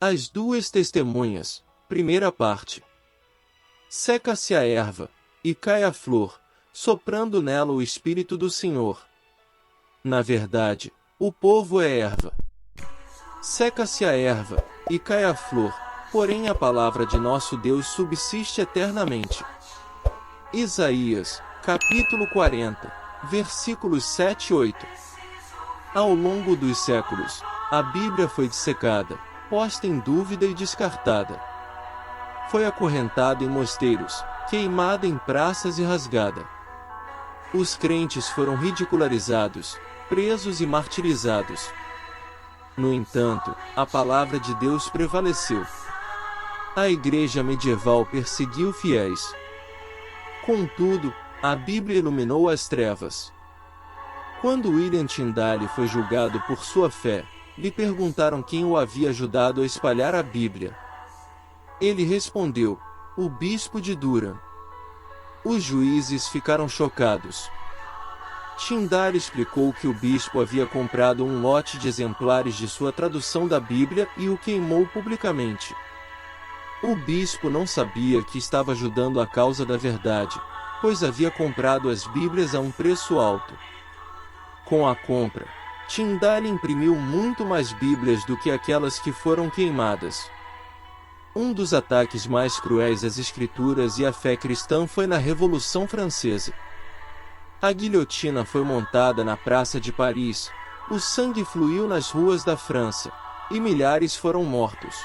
As duas testemunhas. Primeira parte. Seca-se a erva, e cai a flor, soprando nela o Espírito do Senhor. Na verdade, o povo é erva. Seca-se a erva, e cai a flor, porém a palavra de nosso Deus subsiste eternamente. Isaías, capítulo 40, versículos 7 e 8. Ao longo dos séculos, a Bíblia foi dissecada, posta em dúvida e descartada. Foi acorrentada em mosteiros, queimada em praças e rasgada. Os crentes foram ridicularizados, presos e martirizados. No entanto, a palavra de Deus prevaleceu. A igreja medieval perseguiu fiéis. Contudo, a Bíblia iluminou as trevas. Quando William Tyndale foi julgado por sua fé, lhe perguntaram quem o havia ajudado a espalhar a Bíblia. Ele respondeu: o bispo de Durham. Os juízes ficaram chocados. Tyndale explicou que o bispo havia comprado um lote de exemplares de sua tradução da Bíblia e o queimou publicamente. O bispo não sabia que estava ajudando a causa da verdade, pois havia comprado as Bíblias a um preço alto. Com a compra, Tyndale imprimiu muito mais Bíblias do que aquelas que foram queimadas. Um dos ataques mais cruéis às Escrituras e à fé cristã foi na Revolução Francesa. A guilhotina foi montada na Praça de Paris, o sangue fluiu nas ruas da França, e milhares foram mortos.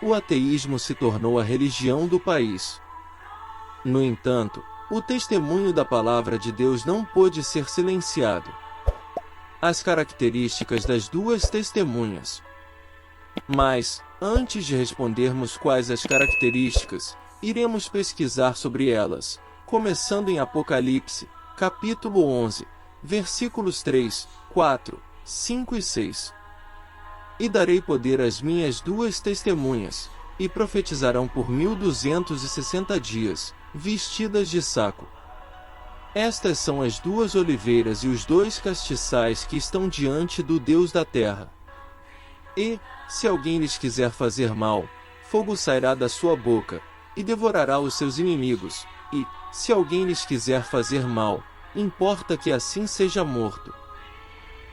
O ateísmo se tornou a religião do país. No entanto, o testemunho da palavra de Deus não pôde ser silenciado. As características das duas testemunhas. Mas, antes de respondermos quais as características, iremos pesquisar sobre elas, começando em Apocalipse, capítulo 11, versículos 3, 4, 5 e 6. E darei poder às minhas duas testemunhas, e profetizarão por 1260 dias, vestidas de saco. Estas são as duas oliveiras e os dois castiçais que estão diante do Deus da terra. E, se alguém lhes quiser fazer mal, fogo sairá da sua boca, e devorará os seus inimigos, e, se alguém lhes quiser fazer mal, importa que assim seja morto.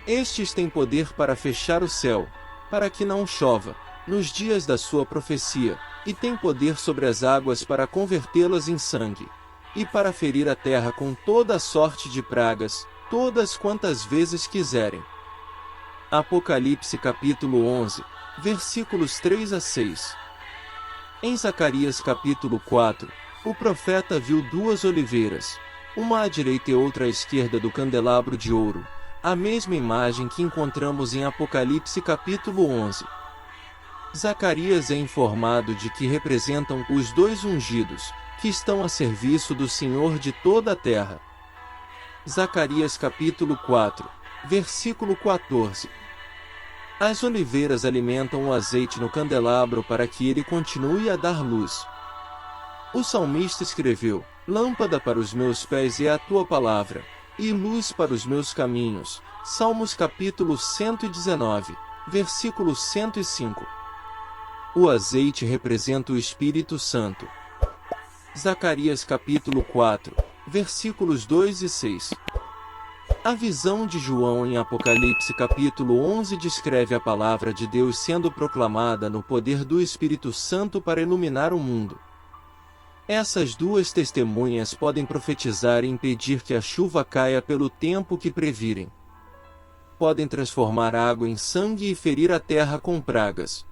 Estes têm poder para fechar o céu, para que não chova, nos dias da sua profecia, e têm poder sobre as águas para convertê-las em sangue, e para ferir a terra com toda a sorte de pragas, todas quantas vezes quiserem. Apocalipse capítulo 11, versículos 3 a 6. Em Zacarias capítulo 4, o profeta viu duas oliveiras, uma à direita e outra à esquerda do candelabro de ouro, a mesma imagem que encontramos em Apocalipse capítulo 11. Zacarias é informado de que representam os dois ungidos, que estão a serviço do Senhor de toda a terra. Zacarias capítulo 4, versículo 14. As oliveiras alimentam o azeite no candelabro para que ele continue a dar luz. O salmista escreveu: lâmpada para os meus pés é a tua palavra, e luz para os meus caminhos. Salmos capítulo 119, versículo 105. O azeite representa o Espírito Santo. Zacarias capítulo 4, versículos 2 e 6. A visão de João em Apocalipse capítulo 11 descreve a palavra de Deus sendo proclamada no poder do Espírito Santo para iluminar o mundo. Essas duas testemunhas podem profetizar e impedir que a chuva caia pelo tempo que previrem. Podem transformar água em sangue e ferir a terra com pragas.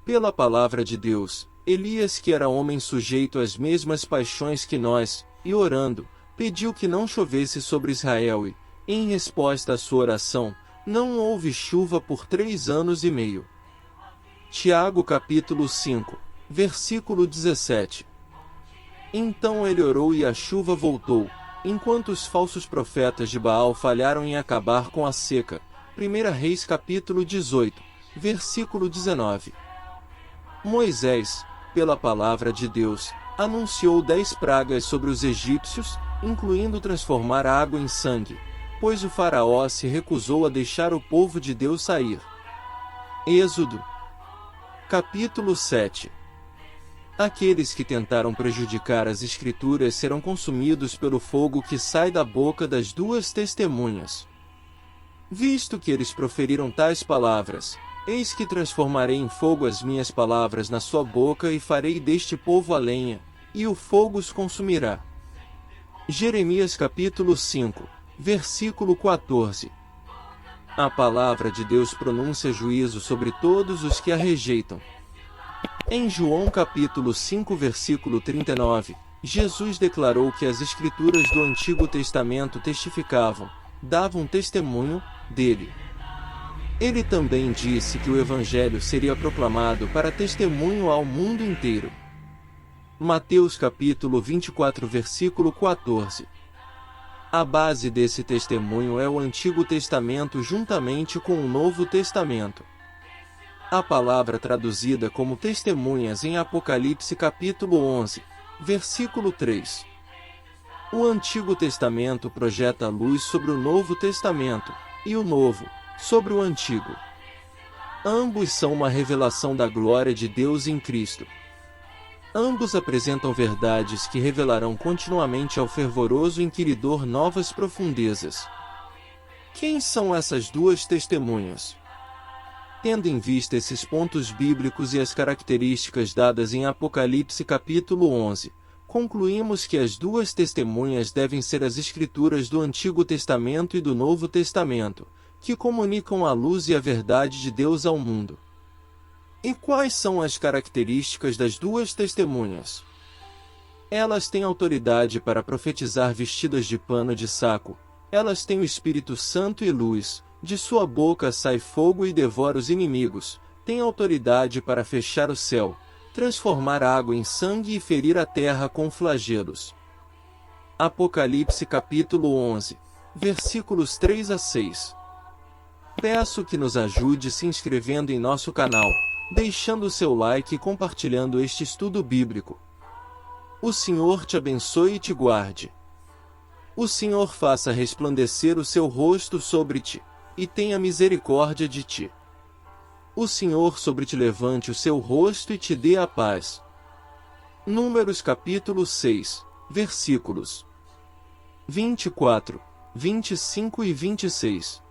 Pela palavra de Deus, Elias, que era homem sujeito às mesmas paixões que nós, e orando, pediu que não chovesse sobre Israel e, em resposta à sua oração, não houve chuva por 3 anos e meio. Tiago capítulo 5, versículo 17. Então ele orou e a chuva voltou, enquanto os falsos profetas de Baal falharam em acabar com a seca. 1 Reis capítulo 18, versículo 19. Moisés, pela palavra de Deus, anunciou 10 pragas sobre os egípcios, incluindo transformar a água em sangue, pois o faraó se recusou a deixar o povo de Deus sair. Êxodo Capítulo 7. Aqueles que tentaram prejudicar as Escrituras serão consumidos pelo fogo que sai da boca das duas testemunhas. Visto que eles proferiram tais palavras, eis que transformarei em fogo as minhas palavras na sua boca e farei deste povo a lenha, e o fogo os consumirá. Jeremias capítulo 5, versículo 14. A palavra de Deus pronuncia juízo sobre todos os que a rejeitam. Em João capítulo 5 versículo 39, Jesus declarou que as Escrituras do Antigo Testamento testificavam, davam testemunho, dele. Ele também disse que o Evangelho seria proclamado para testemunho ao mundo inteiro. Mateus capítulo 24 versículo 14. A base desse testemunho é o Antigo Testamento juntamente com o Novo Testamento. A palavra traduzida como testemunhas em Apocalipse capítulo 11, versículo 3. O Antigo Testamento projeta luz sobre o Novo Testamento, e o Novo, sobre o Antigo. Ambos são uma revelação da glória de Deus em Cristo. Ambos apresentam verdades que revelarão continuamente ao fervoroso inquiridor novas profundezas. Quem são essas duas testemunhas? Tendo em vista esses pontos bíblicos e as características dadas em Apocalipse capítulo 11, concluímos que as duas testemunhas devem ser as Escrituras do Antigo Testamento e do Novo Testamento, que comunicam a luz e a verdade de Deus ao mundo. E quais são as características das duas testemunhas? Elas têm autoridade para profetizar vestidas de pano de saco, elas têm o Espírito Santo e luz, de sua boca sai fogo e devora os inimigos, têm autoridade para fechar o céu, transformar a água em sangue e ferir a terra com flagelos. Apocalipse capítulo 11, versículos 3 a 6. Peço que nos ajude se inscrevendo em nosso canal, deixando seu like e compartilhando este estudo bíblico. O Senhor te abençoe e te guarde. O Senhor faça resplandecer o seu rosto sobre ti, e tenha misericórdia de ti. O Senhor sobre ti levante o seu rosto e te dê a paz. Números capítulo 6, versículos 24, 25 e 26.